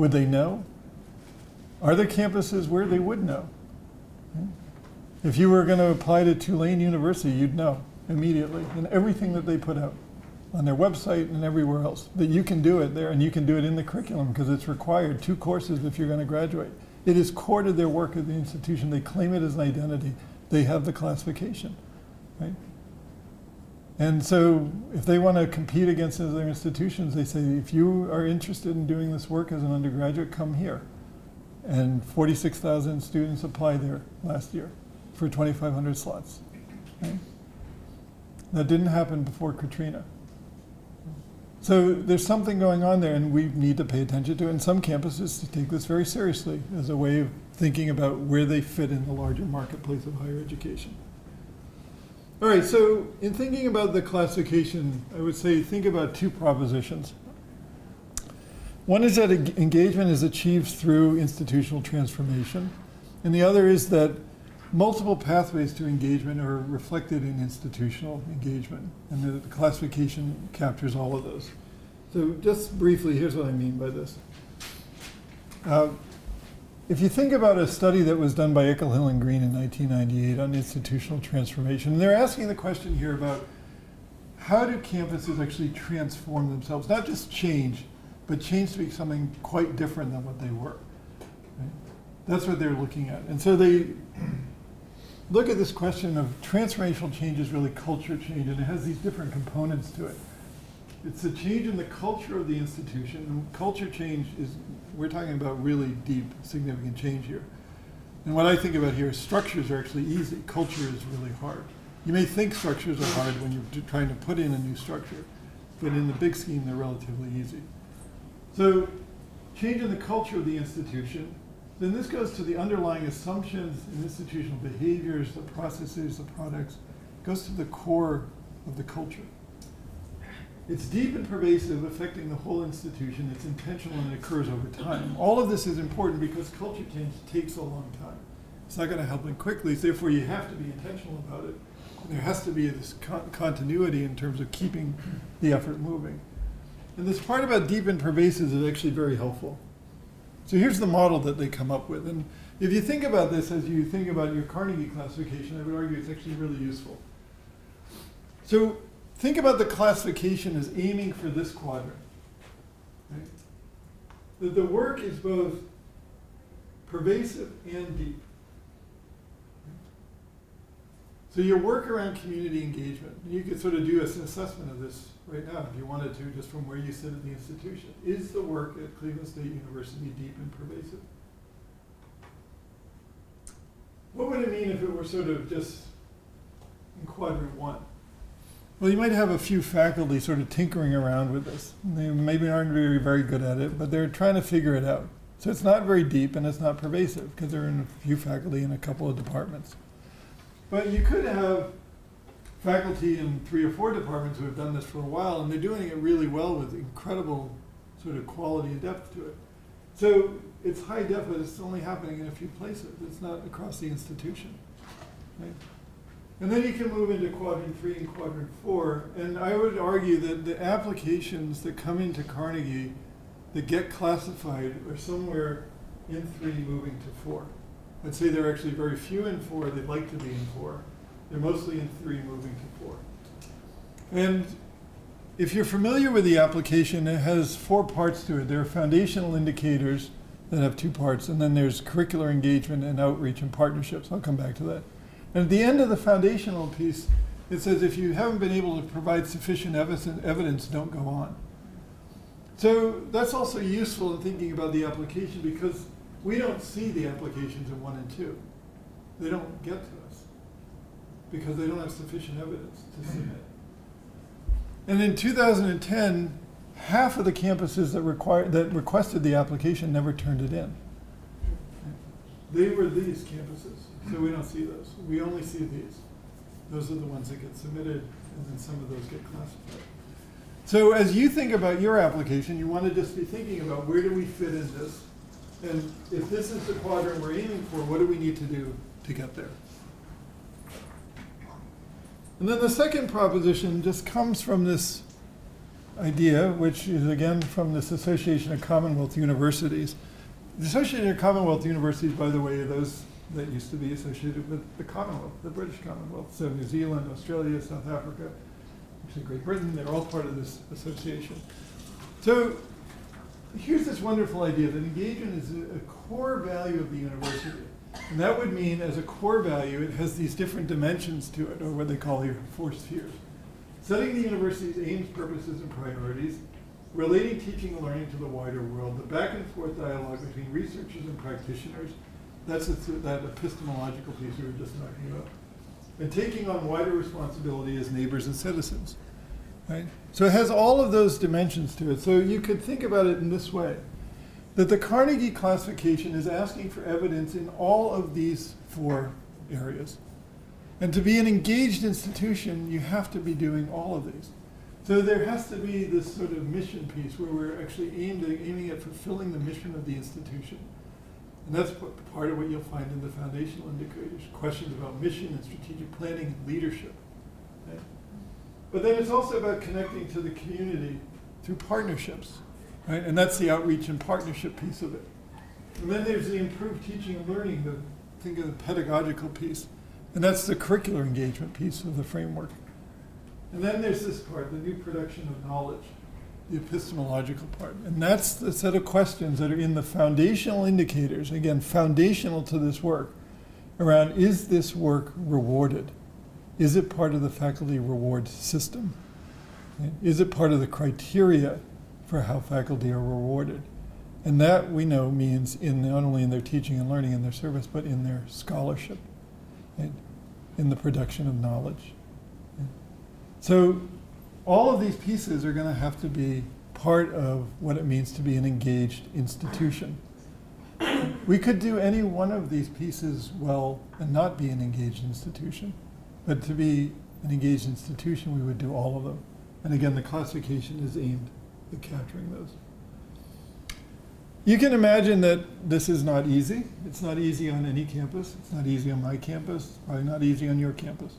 Would they know? Are there campuses where they would know? If you were going to apply to Tulane University, you'd know immediately in everything that they put out on their website and everywhere else that you can do it there, and you can do it in the curriculum because it's required 2 courses if you're going to graduate. It is core to their work at the institution. They claim it as an identity. They have the classification, right? And so if they want to compete against other institutions, they say, if you are interested in doing this work as an undergraduate, come here. And 46,000 students applied there last year for 2,500 slots. Right? That didn't happen before Katrina. So there's something going on there, and we need to pay attention to it. And some campuses to take this very seriously as a way of thinking about where they fit in the larger marketplace of higher education. All right, so in thinking about the classification, I would say think about 2 propositions. One is that engagement is achieved through institutional transformation, and the other is that multiple pathways to engagement are reflected in institutional engagement, and the classification captures all of those. So just briefly, here's what I mean by this. If you think about a study that was done by Ickel, Hill, and Green in 1998 on institutional transformation, they're asking the question here about how do campuses actually transform themselves, not just change, but change to be something quite different than what they were. Right? That's what they're looking at. And so they look at this question of transformational change is really culture change, and it has these different components to it. It's a change in the culture of the institution, and culture change is, we're talking about really deep, significant change here. And what I think about here is structures are actually easy. Culture is really hard. You may think structures are hard when you're trying to put in a new structure, but in the big scheme, they're relatively easy. So change in the culture of the institution, then this goes to the underlying assumptions and institutional behaviors, the processes, the products, goes to the core of the culture. It's deep and pervasive, affecting the whole institution. It's intentional and it occurs over time. All of this is important because culture change takes a long time. It's not going to happen quickly, so therefore you have to be intentional about it. There has to be this continuity in terms of keeping the effort moving. And this part about deep and pervasive is actually very helpful. So here's the model that they come up with. And if you think about this as you think about your Carnegie classification, I would argue it's actually really useful. So think about the classification as aiming for this quadrant. Right? That the work is both pervasive and deep. So your work around community engagement, you could sort of do an assessment of this right now if you wanted to, just from where you sit at the institution. Is the work at Cleveland State University deep and pervasive? What would it mean if it were sort of just in quadrant 1? Well, you might have a few faculty sort of tinkering around with this. They maybe aren't very good at it, but they're trying to figure it out. So it's not very deep and it's not pervasive because there are a few faculty in a couple of departments. But you could have faculty in 3 or 4 departments who have done this for a while, and they're doing it really well with incredible sort of quality and depth to it. So it's high depth, but it's only happening in a few places. It's not across the institution. Right? And then you can move into quadrant 3 and quadrant 4, and I would argue that the applications that come into Carnegie that get classified are somewhere in 3 moving to 4. I'd say there are actually very few in 4. They'd like to be in 4. They're mostly in 3 moving to 4. And if you're familiar with the application, it has 4 parts to it. There are foundational indicators that have 2 parts, and then there's curricular engagement and outreach and partnerships. I'll come back to that. And at the end of the foundational piece, it says if you haven't been able to provide sufficient evidence, don't go on. So that's also useful in thinking about the application because we don't see the applications in 1 and 2. They don't get to us because they don't have sufficient evidence to submit. And in 2010, half of the campuses that requested the application never turned it in. They were these campuses, so we don't see those. We only see these. Those are the ones that get submitted, and then some of those get classified. So as you think about your application, you want to just be thinking about where do we fit in this? And if this is the quadrant we're aiming for, what do we need to do to get there? And then the second proposition just comes from this idea, which is again from this Association of Commonwealth Universities. The Association of Commonwealth Universities, by the way, are those that used to be associated with the Commonwealth, the British Commonwealth. So New Zealand, Australia, South Africa, actually Great Britain, they're all part of this association. So here's this wonderful idea that engagement is a core value of the university. And that would mean, as a core value, it has these different dimensions to it, or what they call here 4 spheres. Setting the university's aims, purposes, and priorities, relating teaching and learning to the wider world, the back and forth dialogue between researchers and practitioners, that's that epistemological piece we were just talking about, and taking on wider responsibility as neighbors and citizens. Right? So it has all of those dimensions to it. So you could think about it in this way, that the Carnegie classification is asking for evidence in all of these 4 areas. And to be an engaged institution, you have to be doing all of these. So there has to be this sort of mission piece where we're actually aiming at fulfilling the mission of the institution. And that's part of what you'll find in the foundational indicators, questions about mission and strategic planning and leadership. Right? But then it's also about connecting to the community through partnerships. Right? And that's the outreach and partnership piece of it. And then there's the improved teaching and learning, think of the pedagogical piece. And that's the curricular engagement piece of the framework. And then there's this part, the new production of knowledge, the epistemological part. And that's the set of questions that are in the foundational indicators, again, foundational to this work, around is this work rewarded? Is it part of the faculty reward system? Is it part of the criteria for how faculty are rewarded? And that we know means not only in their teaching and learning and their service, but in their scholarship, right? In the production of knowledge. Right? So all of these pieces are going to have to be part of what it means to be an engaged institution. We could do any one of these pieces well and not be an engaged institution. But to be an engaged institution, we would do all of them. And again, the classification is aimed at capturing those. You can imagine that this is not easy. It's not easy on any campus. It's not easy on my campus. It's probably not easy on your campus.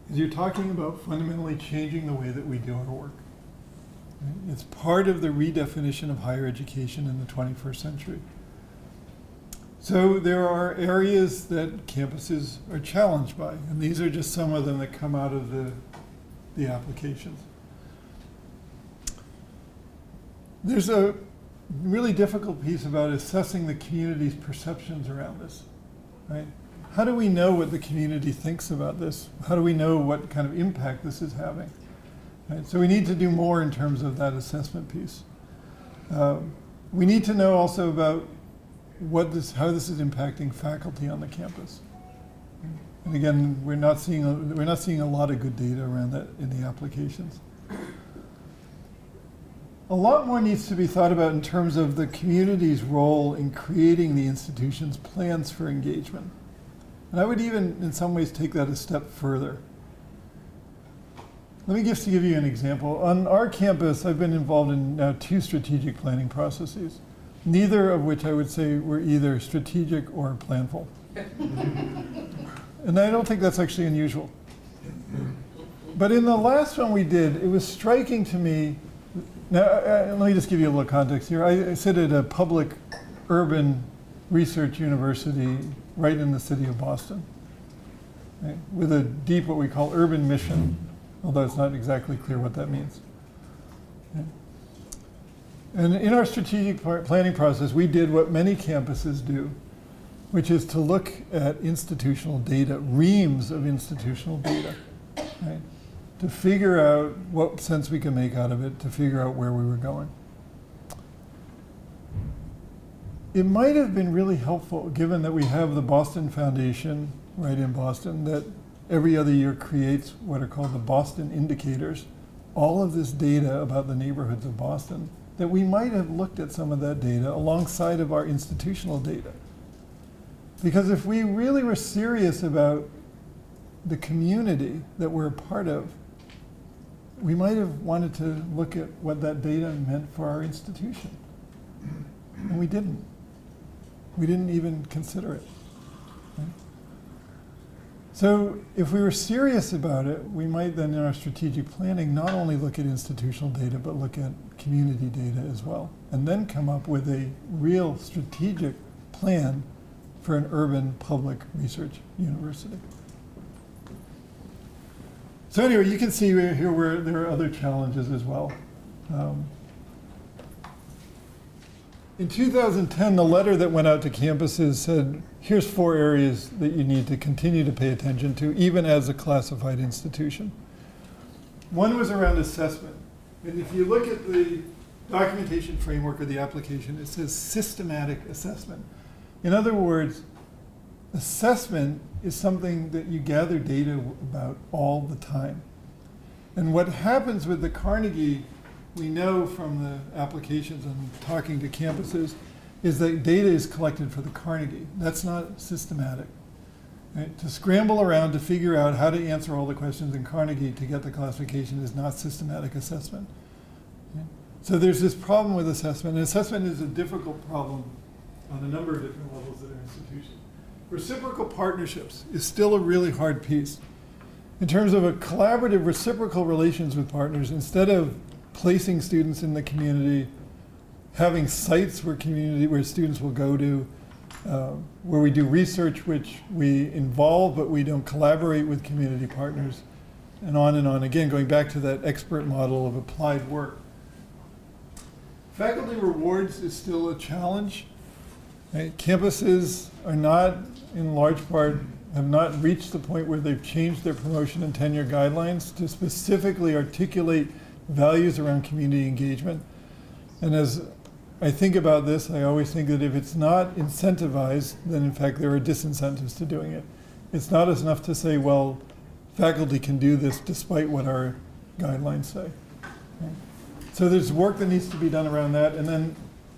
Because you're talking about fundamentally changing the way that we do our work. Right? It's part of the redefinition of higher education in the 21st century. So there are areas that campuses are challenged by, and these are just some of them that come out of the applications. There's a really difficult piece about assessing the community's perceptions around this, right? How do we know what the community thinks about this? How do we know what kind of impact this is having? Right? So we need to do more in terms of that assessment piece. We need to know also about how this is impacting faculty on the campus. And again, we're not seeing a lot of good data around that in the applications. A lot more needs to be thought about in terms of the community's role in creating the institution's plans for engagement. And I would even, in some ways, take that a step further. Let me just give you an example. On our campus, I've been involved in now 2 strategic planning processes, neither of which I would say were either strategic or planful. And I don't think that's actually unusual. But in the last one we did, it was striking to me. Now, let me just give you a little context here. I sit at a public urban research university right in the city of Boston, right, with a deep, what we call urban mission, although it's not exactly clear what that means. Okay. And in our strategic planning process, we did what many campuses do, which is to look at institutional data, reams of institutional data, right? To figure out what sense we can make out of it, to figure out where we were going. It might have been really helpful, given that we have the Boston Foundation right in Boston, that every other year creates what are called the Boston Indicators, all of this data about the neighborhoods of Boston, that we might have looked at some of that data alongside of our institutional data. Because if we really were serious about the community that we're a part of, we might have wanted to look at what that data meant for our institution. And we didn't. We didn't even consider it. Right? So if we were serious about it, we might then in our strategic planning not only look at institutional data, but look at community data as well, and then come up with a real strategic plan for an urban public research university. So anyway, you can see here where there are other challenges as well. In 2010, the letter that went out to campuses said, here's 4 areas that you need to continue to pay attention to, even as a classified institution. One was around assessment. And if you look at the documentation framework or the application, it says systematic assessment. In other words, assessment is something that you gather data about all the time. And what happens with the Carnegie, we know from the applications and talking to campuses, is that data is collected for the Carnegie. That's not systematic. Right? To scramble around to figure out how to answer all the questions in Carnegie to get the classification is not systematic assessment. Okay? So there's this problem with assessment, and assessment is a difficult problem on a number of different levels at our institution. Reciprocal partnerships is still a really hard piece. In terms of a collaborative reciprocal relations with partners, instead of placing students in the community, having sites where students will go to, where we do research which we involve but we don't collaborate with community partners, and on and on. Again, going back to that expert model of applied work. Faculty rewards is still a challenge. Right? Campuses are not, in large part, have not reached the point where they've changed their promotion and tenure guidelines to specifically articulate values around community engagement. And as I think about this, I always think that if it's not incentivized, then in fact there are disincentives to doing it. It's not enough to say, well, faculty can do this despite what our guidelines say. Okay. So there's work that needs to be done around that. And then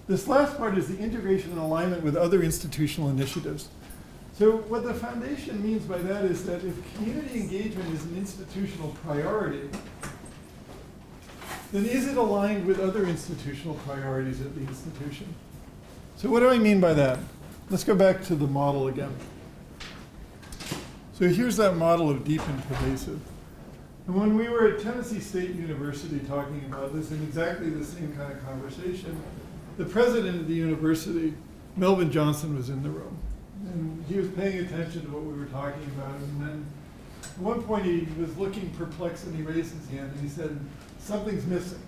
this last part is the integration and alignment with other institutional initiatives. So what the foundation means by that is that if community engagement is an institutional priority, then is it aligned with other institutional priorities at the institution? So what do I mean by that? Let's go back to the model again. So here's that model of deep and pervasive. And when we were at Tennessee State University talking about this in exactly the same kind of conversation, the president of the university, Melvin Johnson, was in the room. And he was paying attention to what we were talking about. And then at one point he was looking perplexed and he raised his hand and he said, something's missing.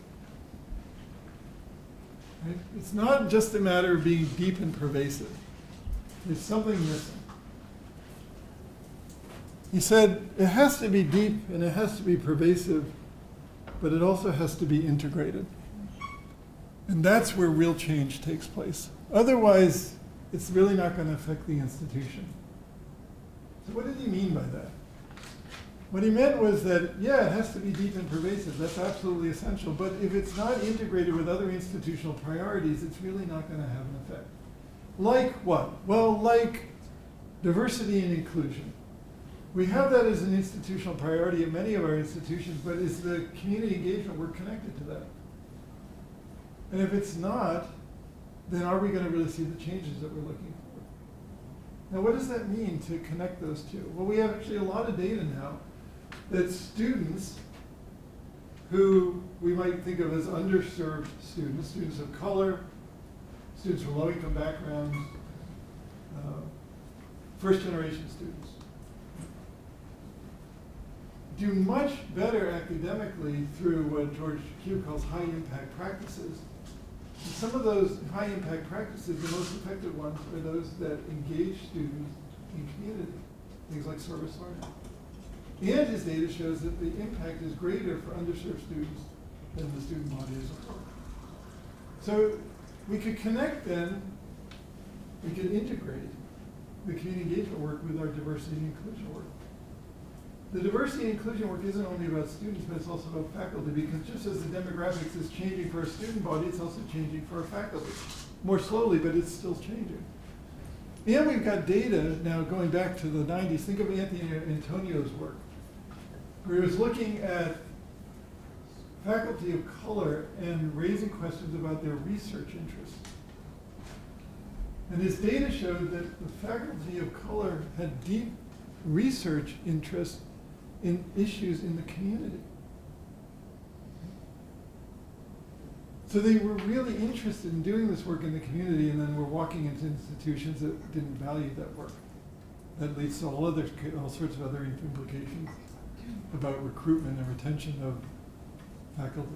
Right? It's not just a matter of being deep and pervasive. There's something missing. He said, it has to be deep and it has to be pervasive, but it also has to be integrated. And that's where real change takes place. Otherwise, it's really not going to affect the institution. So what did he mean by that? What he meant was that, yeah, it has to be deep and pervasive. That's absolutely essential. But if it's not integrated with other institutional priorities, it's really not going to have an effect. Like what? Well, like diversity and inclusion. We have that as an institutional priority at many of our institutions, but is the community engagement work connected to that? And if it's not, then are we going to really see the changes that we're looking for? Now, what does that mean to connect those two? Well, we have actually a lot of data now that students who we might think of as underserved students, students of color, students from low-income backgrounds, first-generation students, do much better academically through what George Q calls high-impact practices. And some of those high-impact practices, the most effective ones, are those that engage students in community, things like service learning. And his data shows that the impact is greater for underserved students than the student body as a whole. So we could connect then, we could integrate the community engagement work with our diversity and inclusion work. The diversity and inclusion work isn't only about students, but it's also about faculty, because just as the demographics is changing for our student body, it's also changing for our faculty. More slowly, but it's still changing. And we've got data now going back to the 90s. Think of Anthony Antonio's work, where he was looking at faculty of color and raising questions about their research interests. And his data showed that the faculty of color had deep research interest in issues in the community. So they were really interested in doing this work in the community, and then were walking into institutions that didn't value that work. That leads to all sorts of other implications about recruitment and retention of faculty.